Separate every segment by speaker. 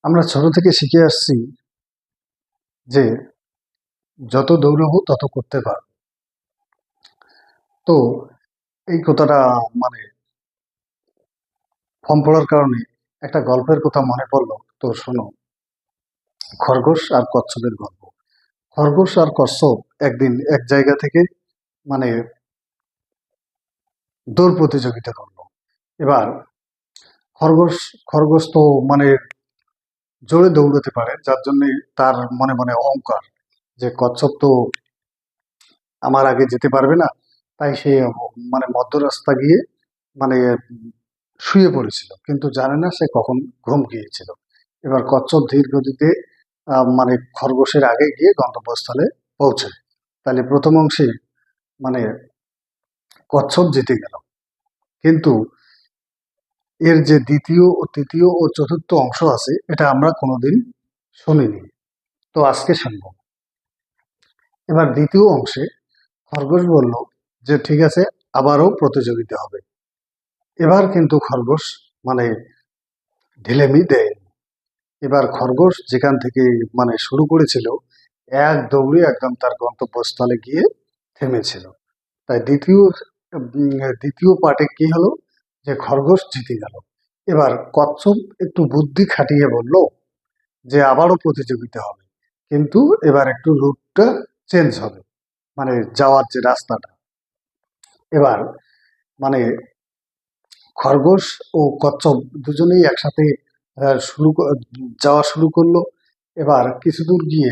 Speaker 1: আমরা ছোট থেকে শিখে আসছি যে যত দৌড়াবো তত করতে পারবো। তো এই কথাটা মানে ফর্ম পড়ার কারণে একটা গল্পের কথা মনে পড়লো। তো শোনো, খরগোশ আর কচ্ছপের গল্প। খরগোশ আর কচ্ছপ একদিন এক জায়গা থেকে মানে দৌড় প্রতিযোগিতা করলো। এবার খরগোশ খরগোশ তো মানে জোরে দৌড়াতে পারে, যার জন্য তার মনে মনে অহংকার যে কচ্ছপ তো আমার আগে যেতে পারবে না। তাই সে মানে মধ্য রাস্তা গিয়ে মানে শুয়ে পড়েছিল, কিন্তু জানে না সে কখন ঘুম গিয়েছিল। এবার কচ্ছপ ধীর গতিতে মানে খরগোশের আগে গিয়ে গন্তব্যস্থলে পৌঁছায়। তাহলে প্রথম অংশে মানে কচ্ছপ জিতে গেল, কিন্তু এর যে দ্বিতীয় ও তৃতীয় ও চতুর্থ অংশ আছে এটা আমরা কোনোদিন শুনিনি। তো আজকে শুনবো। এবার দ্বিতীয় অংশে খরগোশ বলল যে ঠিক আছে, আবারও প্রতিযোগিতা হবে। এবার কিন্তু খরগোশ মানে ঢিলেমি দেয়নি। এবার খরগোশ যেখান থেকে মানে শুরু করেছিল, এক দৌড়ে একদম তার গন্তব্যস্থলে গিয়ে থেমেছিল। তাই দ্বিতীয় পার্টে কি হলো, যে খরগোশ জিতে গেল। এবার কচ্ছপ একটু বুদ্ধি খাটিয়ে বলল যে আবারও প্রতিযোগিতা হবে, কিন্তু এবার একটু রুটটা চেঞ্জ হবে, মানে যাওয়ার যে রাস্তাটা। এবার মানে খরগোশ ও কচ্ছপ দুজনেই একসাথে আহ, শুরু ক- যাওয়া শুরু করলো। এবার কিছু দূর গিয়ে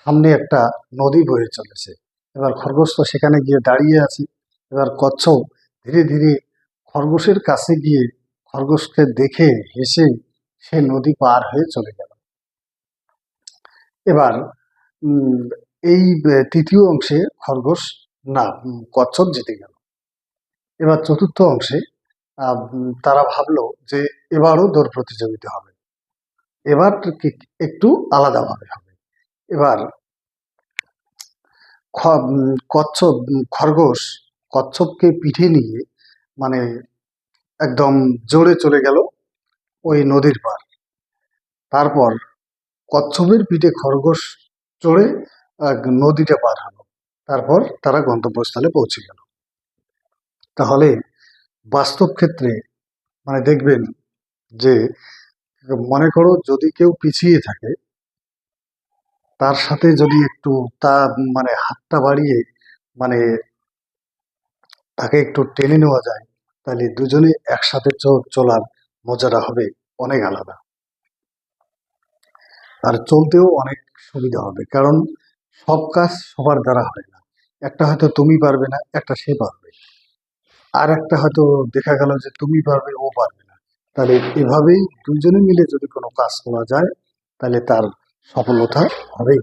Speaker 1: সামনে একটা নদী বয়ে চলেছে। এবার খরগোশ তো সেখানে গিয়ে দাঁড়িয়ে আছে। এবার কচ্ছপ ধীরে ধীরে খরগোশের কাছে গিয়ে খরগোশকে দেখে হেসে সে নদী পার হয়ে চলে গেল। এবার উম, এই তৃতীয় অংশে খরগোশ না কচ্ছপ জিতে গেল। এবার চতুর্থ অংশে তারা ভাবলো যে এবারও দৌড় প্রতিযোগিতা হবে। এবার একটু আলাদাভাবে হবে। এবার খরগোশ কচ্ছপকে পিঠে নিয়ে মানে একদম জোরে চলে গেল ওই নদীর পার। তারপর কচ্ছপের পিঠে খরগোশ চড়ে নদীটা পার হলো। তারপর তারা গন্তব্যস্থলে পৌঁছে গেল। তাহলে বাস্তব ক্ষেত্রে মানে দেখবেন যে মনে করো যদি কেউ পিছিয়ে থাকে, তার সাথে যদি একটু তা মানে হাতটা বাড়িয়ে মানে তাকে একটু টেনে নেওয়া যায়, তাহলে দুজনে একসাথে চলার মজাটা হবে অনেক আলাদা। আর চলতেও অনেক সুবিধা হবে, কারণ সব কাজ সবার দ্বারা হয় না। একটা হয়তো তুমি পারবে না, একটা সে পারবে। আর একটা হয়তো দেখা গেল যে তুমি পারবে, ও পারবে না। তাহলে এভাবেই দুজনে মিলে যদি কোনো কাজ করা যায়, তাহলে তার সফলতা হবেই।